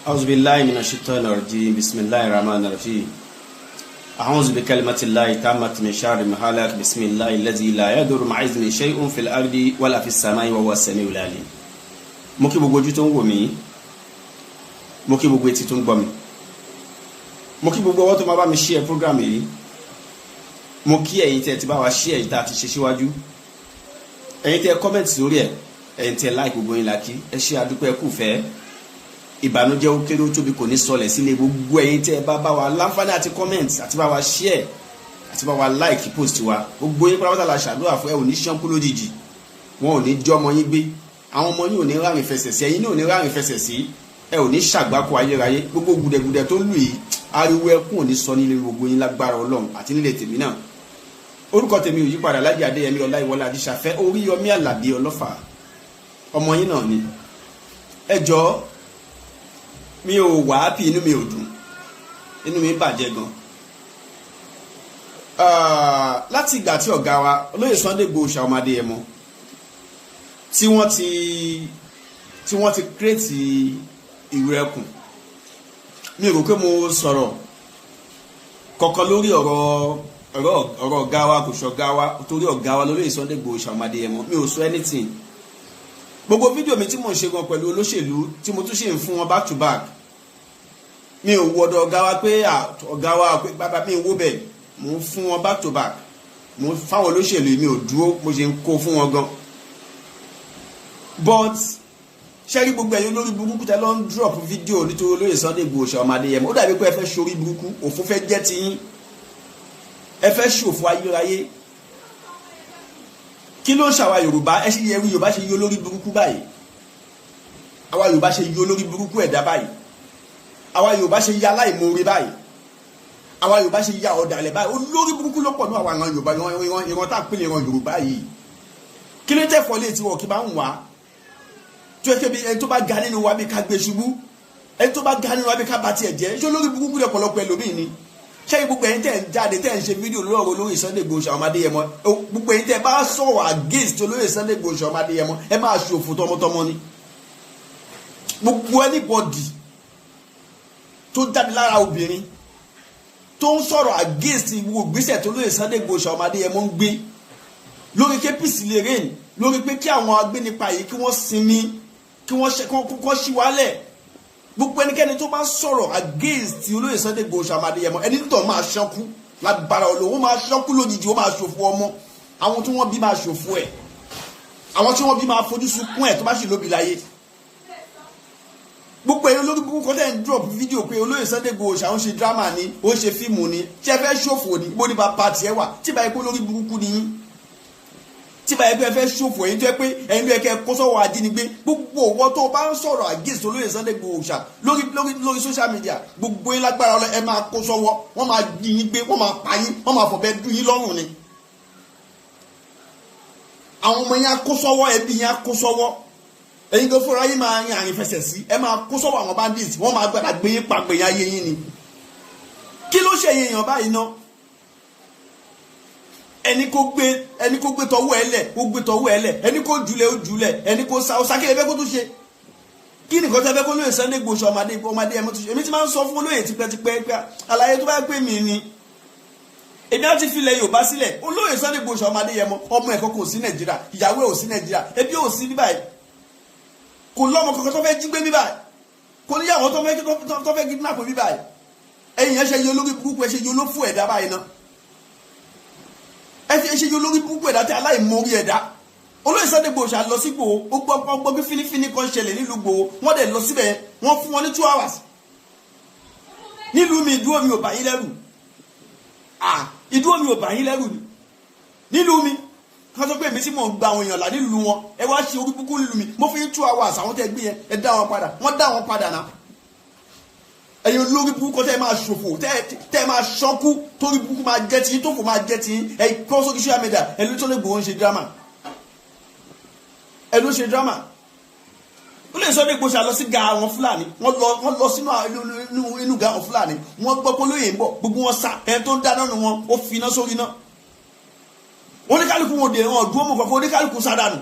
أعوذ بالله من الشيطان الرجيم بسم الله الرحمن الرحيم أعوذ بكلمة الله التامة من شر ما خلق بسم الله الذي لا يضر مع اسمه شيء في الأرض ولا في السماء وهو السميع العليم. mo kí gbogbo ojú tó ń wò mí, mo kí gbogbo etí tó ń gbọ́ mi, mo kí gbogbo ọwọ́ tó máa bá mi share program yìí, mo kí ẹ̀yin tẹ́ ti bá wa share èyí tá a ti ṣe síwájú, ẹ̀yin tẹ́ comment sórí ẹ̀, ẹ̀yin tẹ́ like gbogbo yín la kí ẹ ṣé àdúpẹ́ kú fẹ́. Ìbànújẹ́ ó kéré ó tóbi kò ní sọlẹ̀ sílé gbogbo ẹ̀yin tẹ́ bá wa láǹfààní àti comment àti bá wa share àti bá wa like post wa gbogbo yín pátápátá la ṣàdúrà fún ẹ ò ní ṣánkú lójijì, wọn ò ní jọ́ ọmọ yín gbé, àwọn ọmọ yín ò ní ráàrin fẹsẹ̀ sí, ẹ̀yin ní ò ní ráàrin fẹsẹ̀ sí, ẹ ò ní ṣàgbákò ayérayé, gbogbo gùdẹ̀gùdẹ̀ tó lù yìí ariwo ẹkún ò ní sọ nílé gbogbo yín lágbára Ọlọ́run àti nílé tèmi náà. Orúkọ tèmi ò yípadà Lájí Adéyẹmí Ọláìwọlá Adíṣàfẹ́ Oríyọmí Àlàbí Ọlọ́fà, ọmọ yín náà ni. Ẹ jọ̀ọ́ mi ò wá happy, inú mi ò dùn, inú mi bàjẹ́ gan. Láti ìgbà tí ọ̀gá wa olóyè Sunday Igboho ọmọdé ẹ̀ mọ́ tí wọ́n ti create ìwé ẹkùn, mi rò pé mo sọ̀rọ̀ kọ̀ọ̀kan lórí ọ̀rọ̀ ọ̀gá wa kò ṣọ̀gá wa torí ọ̀gá wa lóyè Sunday Igboho ọmọdé ẹ̀ mọ́, mi ò sọ anything. Gbogbo fídíò mi tí mo ń ṣe gan pẹ̀lú olóṣèlú tí mo tún ṣe ń fún wọn back to back, mi ò wọ́dọ̀ ọ̀gá wa pé ọ̀gá wa pé bàbá mi wó bẹ̀, mo ń fún wọn back to back, mo ń fáwọn olóṣèlú mi ò dúró, mo ṣe ń kó fún wọn gan. But ṣẹ́rí gbogbo ẹ̀yin olórí burúkú tẹ́ lọ ń drop fídíò nítorí olóyè Sunday Igboho ọmọdé yẹn, ó dàbí pé ẹ fẹ́ ṣorí burúkú, òfin fẹ́ jẹ́ tiyín, ẹ fẹ́ ṣòfò ayérayé. Kí ló ń ṣàwa Yorùbá? Ẹ ṣe yẹ Yorùbá ṣe yí olórí burúkú báyìí, àwa Yorùbá ṣe yí olórí burúkú ẹ̀dá báyìí, àwa Yorùbá ṣe yí aláìmoore báyìí, àwa Yorùbá ṣe yí ọ̀dàlẹ̀ báyìí. Olórí burúkú ló pọ̀ ní àwọn Yorùbá, ìran tá à ń pè ní ìran Yorùbá yìí. Kí ló tẹ̀ fọ́lé tí wọ́n kí bá ń wá tó yẹ kí ẹni tó bá ga nínú wa bí ká gbé ṣubú, ẹni tó bá ga nínú wa bí ká bá tiẹ̀ jẹ́, ṣé olórí burúkú lọ́pọ̀lọpọ̀ ẹlòmíì ni? Ṣé gbogbo ẹ̀yin tẹ́ ń jáde tẹ́ ń ṣe fídíò lọ́rọ̀ olóyè Sunday Igboho ọmọdé yẹn mọ́, gbogbo ẹ̀yin tẹ́ bá sọ̀rọ̀ against olóyè Sunday Igboho ọmọdé yẹn mọ́, ẹ máa ṣòfò tọmọtọmọ ni. Gbogbo anybody tó jáde lára obìnrin tó ń sọ̀rọ̀ against ìwò ìgbésẹ̀ tó olóyè Sunday Igboho ọmọdé yẹn mọ́ ń gbé lórí pé peace lè reign, lórí pé kí àwọn agbénipa yìí kí wọ́n sinmi, kí wọ́n ṣí wálẹ̀. Gbogbo ẹnikẹ́ni tó bá sọ̀rọ̀ against olóyè Sunday Igboho ọmọdé yẹn mọ́, ẹni tó máa ṣánkú lágbára Ọlọ́run, ó máa ṣánkú lójijì, ó máa ṣòfò ọmọ, àwọn tí wọ́n bí máa ṣòfò ẹ̀, àwọn tí wọ́n bí máa fojú sunkún ẹ̀ tó bá ṣì lóbi láyé. Gbogbo ẹ̀yin olórí burúkú tẹ́ ń drop fídíò pé olóyè Sunday Igboho àwọn ṣe drama ni, ó ń ṣe fíìmù ni, tí ẹ fẹ́ ṣòfò ni, bó ní bá pàtì ẹ wà, tí bá yẹ pé olórí burúkú ni yín, tí bá yẹ pé ẹ fẹ́ ṣòfò ẹ̀yin tó yẹ pé ẹ̀yin ló yẹ kẹ́ kó sọ́wọ́ ajínigbé. Gbogbo owó tó bá ń sọ̀rọ̀ against olóyè Sunday Igboho lórí social media, gbogbo yín lágbára Ọlọ́run ẹ máa kó sọ́wọ́, wọ́n máa jí yín gbé, wọ́n máa pa yín, wọ́n máa fọ̀bẹ dún yín lọ́rùn ni. Àwọn ọmọ yín á kó sọ́wọ́, ẹbí yín á kó sọ́wọ́, ẹ̀yin tó fúnra yín máa yan àrìn fẹsẹ̀ sí, ẹ máa kó sọ́wọ́ àwọn bandits, wọ́n máa gbàdá gbé yín pa gbẹ̀yìn ayé yín ni. Kí ló ṣe èèyàn báyìí ná? Ẹni kó gbé tọwọ́ ẹ lẹ̀, ó gbé tọwọ́ ẹ lẹ̀, ẹni kó jùlẹ̀ ó jùlẹ̀, ẹni kó sa ọ̀sá kí ẹ fẹ́ kó tún ṣe. Kí nìkan tẹ́ fẹ́ kó lóyè Sunday Igboho ọmọdé ẹ mọ́ tún ṣe? Èmi ti máa ń sọ fún olóyè tipẹ́tipẹ́ pé àlàyé tó bá pè mí ni èmi á ti filẹ̀ Yorùbá sílẹ̀. Olóyè Sunday Igboho ọmọdé ẹ mọ́, ọmọ ẹ̀kọ́ kò sí Nàìjíríà, ìyàwó ẹ̀ ò sí Nàìjíríà, ẹbí ò sí bíbáyìí, kò lọ́mọ kankan tó fẹ́ jí gbé bíbáyìí, kò níyàwó tó fẹ́ kidnap bíbáyìí. Ẹ̀yin ẹ ṣe yọ olórí burúkú, ẹ ṣe yọ olófò ẹ̀dá báyìí náà, ẹ ṣe yọ olórí burúkú ẹ̀dá tí aláìmọ̀rí ẹ̀dá. Olóyè Sunday Igboho lọ sí Igboho, ó gbọ́ bí fínífíní kan ṣẹlẹ̀ nílùú Igboho, wọ́n dẹ̀ lọ síbẹ̀, wọ́n fún wọn ní 2 hours. Nílùú mi ìdúró mi ò bá yín lẹ́rù, ìdúró mi ò bá yín lẹ́rù ni. Nílùú mi kan sọ pé èmi tí mò ń gba àwọn èèyàn là nílùú wọn, ẹ wá ṣe orí burúkú nílùú mi, mo fi 2 hours àwọn tẹ́ gbé yẹn, ẹ dá wọn padà, wọ́n dá wọn padà náà. Ẹ̀yin olórí burúkú tẹ́ máa ṣòfò, tẹ́ máa ṣánkú, torí burúkú máa jẹ́ tiyín, tó fò máa jẹ́ tiyín, ẹ kọ́ sórí social media, ẹ ló tó lè gbòó ń ṣe drama, ẹ ló ṣe drama. Olóyè Sunday Igboho lọ sí ga àwọn Fúlàní, wọ́n lọ sínú inú ga àwọn Fúlàní, wọ́n gbọ́ pé olóyè ń bọ̀, gbogbo wọn sá, ẹni tó ń dáná nu wọn ó fi iná sórí iná. Oníkálukú wọn dè wọn dúró mọ̀ kọ́kọ́, oníkálukú sádànù.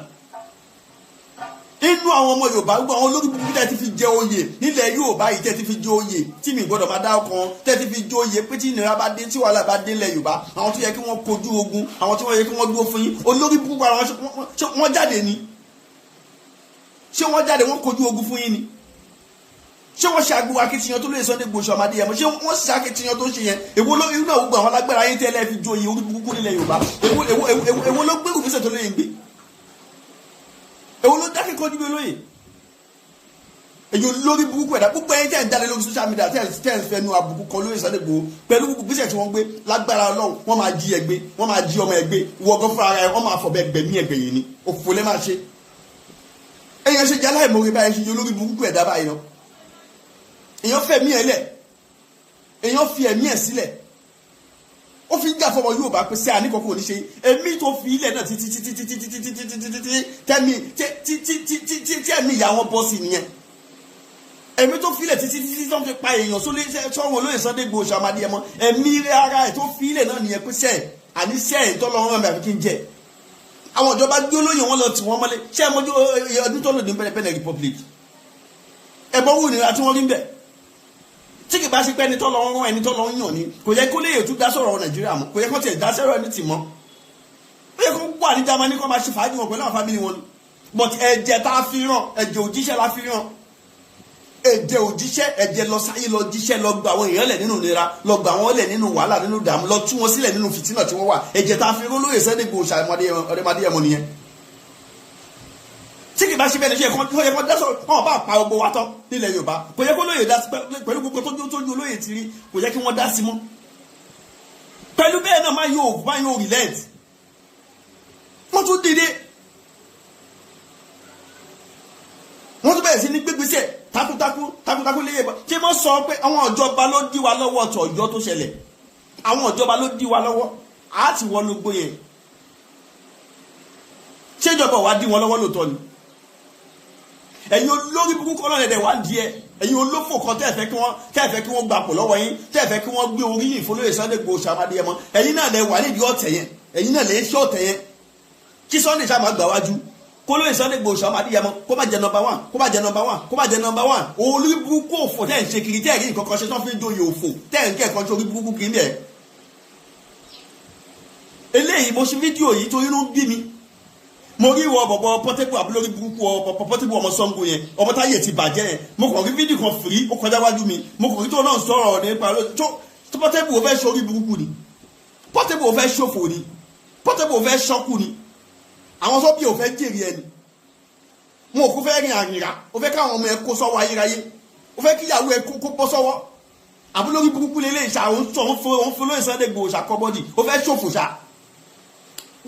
inú àwọn ọmọ Yorùbá gbogbo àwọn olórí burúkú tẹ́ ti fi jẹ oyè nílẹ̀ Yorùbá yìí tẹ́ ti fi jẹ oyè tí mi gbọ́dọ̀ máa dá ọkàn tẹ́ ti fi jẹ oyè pé tí ìnira bá dé tí wàhálà bá dé nílẹ̀ Yorùbá àwọn tó yẹ kí wọ́n kojú ogun àwọn tó yẹ kí wọ́n dúró fún yín olórí burúkú àwọn wọ́n jáde ni ṣé wọ́n jáde wọ́n kojú ogun fún yín ni ṣé wọ́n ṣe àgbo akitiyan tó lè Sunday Igboho Adéyẹmọ ṣé wọ́n ṣe akitiyan tó ṣe yẹn èwo ló irú náà gbogbo àwọn alágbára yín tẹ́lẹ̀ fi joyè orí burúkú nílẹ̀ Yorùbá èwo ló gbé ìgbésẹ̀ tó lóye gbé èwo ló dákẹ́ kọ́ níbi olóyè èyí olórí burúkú ẹ̀dá gbogbo ẹ̀yin tẹ́ ń jáde lórí social media tẹ́ ń fẹnu àbùkù kan lórí Sunday Igboho pẹ̀lú gbogbo ìgbésẹ̀ tí wọ́n gbé lágbára Ọlọ́run wọ́n máa jí ẹgbẹ́ wọ́n máa jí ọmọ ẹgbẹ́ wọ́gọ́ fúnra ẹ̀ wọ́n máa fọ̀bẹ gbẹ̀mí ẹgbẹ́ yìí ni òfò lẹ́ máa ṣe èyàn ṣe jẹ́ aláìmọ̀re báyìí ṣe olórí burúkú ẹ̀dá báyìí náà èyàn fẹ́ mí ẹ lẹ̀ èyàn fi ẹ̀mí ẹ̀ sílẹ̀ ó fi ń jà fọmọ Yorùbá pé sí àníkọ̀kọ̀ ò ní ṣe èmi tó fi ilẹ̀ náà títí tẹ́mi ìyá wọn bọ́ sí nìyẹn èmi tó fi ilẹ̀ títí tó ń fi pa èèyàn sọ́wọ́n olóyè Sunday Igboho Adéyẹmọ èmi ara ẹ̀ tó fi ilẹ̀ náà nìyẹn pé sẹ́ẹ̀ àní sẹ́ẹ̀ ìtọ́lọ́run mi àfi kí n jẹ àwọn ìjọba gbé olóyè wọn lọ tì wọ́n mọ́lé ṣé ẹ mọ́jú ọdún tó lò ní Benin Republic ẹ̀bọ̀n wù nira tí wọ́n rí ń bẹ̀ tí kì bá ṣe pé ẹni tó lọ ń rán ẹni tó lọ ń yàn ni kò yẹ kó lè tún dá sọ̀rọ̀ Nàìjíríà mọ́ kò yẹ kó tiẹ̀ dá sọ̀rọ̀ ẹni tì mọ́ ó yẹ kó wà ní Jámánì kó máa ṣe fàájì wọn pẹ̀lú àwọn fámìlì wọn but ẹ̀jẹ̀ tá a fi ràn ẹ̀jẹ̀ òjíṣẹ́ la fi ràn ẹ̀jẹ̀ òjíṣẹ́ ẹ̀jẹ̀ lọ sáyé lọ jíṣẹ́ lọ gba àwọn èèyàn lẹ̀ nínú ìnira lọ gba àwọn lẹ̀ nínú wàhálà nínú ìdààmú lọ tú wọn sílẹ̀ nínú fìtínà tí wọ́n wà ẹ̀jẹ̀ tá a fi rán lóye Sunday Igboho Adéyẹmọ nìyẹn tí kì bá ṣe bẹ́ẹ̀ ní ṣe yẹ kó dá sọ̀rọ̀ wọn bá pa gbogbo wa tán nílẹ̀ Yorùbá kò yẹ kó lóye dá sí pẹ̀lú gbogbo tójú olóye ti rí kò yẹ kí wọ́n dá sí mọ́ pẹ̀lú bẹ́ẹ̀ náà máa yóò relent wọ́n tún dìde wọ́n tún bẹ̀rẹ̀ sí ní gbégbèsè takuntakun léyè bá ṣé wọ́n sọ pé àwọn ìjọba ló dí wa lọ́wọ́ ọ̀tọ̀ Ọ̀yọ́ tó ṣẹlẹ̀ àwọn ìjọba ló dí wa lọ́wọ́ àti wọ́n ló gbóyè ṣé ìjọba wa dí wọn lọ́wọ́ lóòótọ́ ni ẹ̀yin olórí burúkú ọlọ́run ẹ̀dẹ̀ wá ń di ẹ ẹ̀yin olófò kan tẹ́ẹ̀fẹ́ kí wọ́n gbapò lọ́wọ́ yín tẹ́ẹ̀fẹ́ kí wọ́n gbé oríyìn fọlọ́yè Sunday Igboho Adéyẹmọ ẹ̀yin náà lẹ wà nídìí ọ̀tẹ̀ yẹn ẹ̀yin náà lẹ ṣe ọ̀tẹ̀ yẹn kí Sunday sábà gbà wájú kólóyè Sunday Igboho Adéyẹmọ kó má jẹ number 1 kó má jẹ number 1 kó má jẹ number 1 olórí burúkú òfò tẹ́ ń ṣe kiri tẹ́ẹ̀rí nǹkan kan ṣe tán fi ń joyè òfò tẹ́ẹ̀ ń kẹ́ẹ̀kan ṣe orí burúkú kiri bẹ́ẹ̀ eléyìí mo ṣe fídíò yìí torí inú bí mi mo rí ìwọ bọ̀bọ̀ Portable abúlórí burúkú Portable ọmọ Ṣàngó yẹn ọmọ táyé ti bàjẹ́ yẹn mo kàn rí fídíò kan fìrí ó kọjá wájú mi mo kàn rí tó náà sọ̀rọ̀ nípa tó Portable ò fẹ́ ṣorí burúkú ni Portable ò fẹ́ ṣòfò ni Portable ò fẹ́ ṣọ́kù ni àwọn tó bí ò fẹ́ jèrè ẹni wọn ò kó fẹ́ rìn àrìnrà ó fẹ́ káwọn ọmọ ẹ kó sọ́wọ́ ayérayé ó fẹ́ kíyàwó ẹ kó bọ́ sọ́wọ́ abúlórí burúkú lélẹ̀ ìṣà òun fọlọ́ Sunday Igboho ṣàkọ́bọ́dì ó fẹ́ ṣòfò ṣá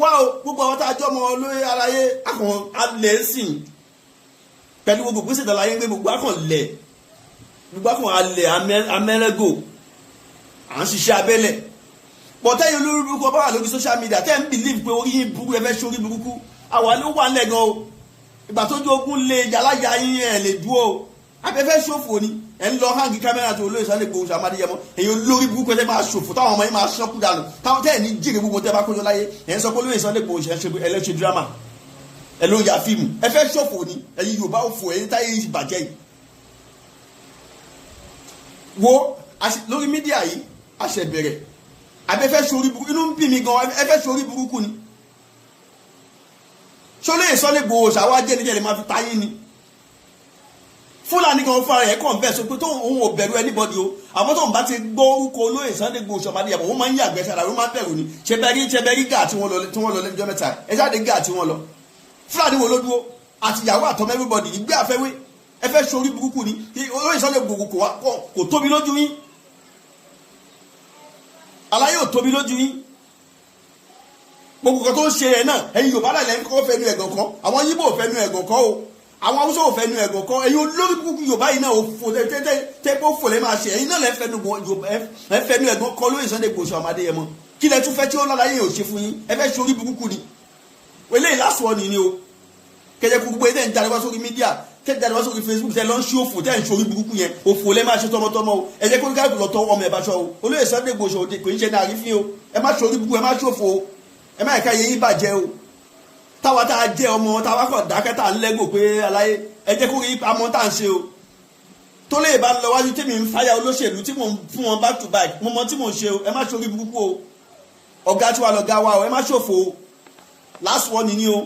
wá o gbogbo àwọn tá a jọ mọ lórí aráyé akàn alẹ́ sìn pẹ̀lú gbogbo gbèsè ìdàlàyé ń gbé gbogbo akàn alẹ́ amẹ́rẹ́gò à ń ṣiṣẹ́ abẹ́lẹ̀ pọ̀tẹ́yìn olórí burúkú ọba wà lórí social media tẹ́ ń believe pé orí yín burúkú ẹ fẹ́ ṣorí burúkú àwa ló wà lẹ́gan o ìgbà tó jó ogun lé yàláyà yín ẹ̀ lè dúró o abẹ́fẹ́ ṣòfò ni ẹ̀ ń lọ hangi kámẹ́rà tó olóyè Sunday Igboho Adéyẹmọ èyí olórí burúkú ẹ̀ máa ṣòfò táwọn ọmọ yín máa ṣọ́kù dànù táwọn tẹ́ ẹ̀ ní jèrè gbogbo tẹ́ bá kójọ láyé ẹ̀ ń sọ pé olóyè Sunday Igboho ẹlẹ́ṣẹ̀ dírámà ẹ̀ ló ń ya fíìmù ẹ fẹ́ ṣòfò ni ẹ̀yin Yorùbá òfò ẹ̀yin táyé yìí bàjẹ́ yìí. wo lórí mídíà yìí àṣẹ bẹ̀rẹ̀ abẹ́fẹ́ ṣorí burúkú inú ń bí mi gan ẹ fẹ́ ṣorí burúkú ni ṣọlẹ́ Sunday Igboho ṣàwájẹ́ níjẹ́ lè máa fi táyé ni Fúlàní kan fúnra rẹ̀ kàn bẹ́ẹ̀ sọ pé tóun òun ò bẹ̀rù anybody o àwọn tóun bá ti gbọ́ orúkọ olóyè Sunday Igboho Adéyẹmọ wọ́n máa ń yàgbẹ́ sára wọ́n máa ń bẹ̀rù ni ṣẹbẹ́rí gà tí wọ́n lọ lẹ́jọ́ mẹ́ta ẹ jáde gà tí wọ́n lọ Fúlàní wo ló dúró àtìyàwó àtọmọ everybody ìgbé àfẹ́wé ẹ fẹ́ ṣorí burúkú ni olóyè Sunday Igboho kò tóbi lójú yín aláyé ò tóbi lójú yín gbogbo kan tó ń ṣe ẹ náà ẹ̀yin Yorùbá láì lẹ́yìn kọ́ fẹ́nu ẹ̀gàn kan àwọn Yíbò ò fẹ́nu ẹ̀gàn kan o àwọn Haúsá ò fẹ́nu ẹ̀gàn kan ẹ̀yin olórí burúkú Yorùbá yìí náà ò fò tẹ́pọ̀ fò lẹ́ máa ṣe ẹ̀yin náà lẹ́ fẹ́nu ẹ̀gàn kan lóyè Sunday Igboho Adéyẹmọ kí lẹ tún fẹ́ tí ó lọ́la yẹn ò ṣe fún yín ẹ fẹ́ ṣe orí burúkú ni eléyìí lásùn ọ̀nì ni o kẹjẹ kú gbogbo ẹ̀ ń jáde wá sórí mídíà tẹ́ jáde wá sórí Facebook tẹ́ lọ ń ṣe òfò tẹ́ ń ṣe orí burúkú yẹn òfò lẹ́ máa ṣe tọmọtọmọ o ẹ jẹ́ kó ká lọ tọ ọmọ ẹ̀ bá ṣọ o olóyè Sunday Igboho kò ń ṣe ní àrífín o ẹ má ṣe orí burúkú ẹ má ṣòfò o ẹ má ẹ̀ka yẹn yín bàjẹ́ o táwa tá a jẹ́ ọmọ táwa kàn dákẹ́ tá a ń lẹ́gbò pé aláyé ẹ jẹ́ kó rí amọ́ tá à ń ṣe o tó lè bá lọ wájú tèmi ń fáyà olóṣèlú tí mò ń fún wọn back to back mo mọ tí mò ń ṣe o ẹ má ṣorí burúkú o ọ̀gá tí wà lọ́gá wa o ẹ má ṣòfò o last one ni o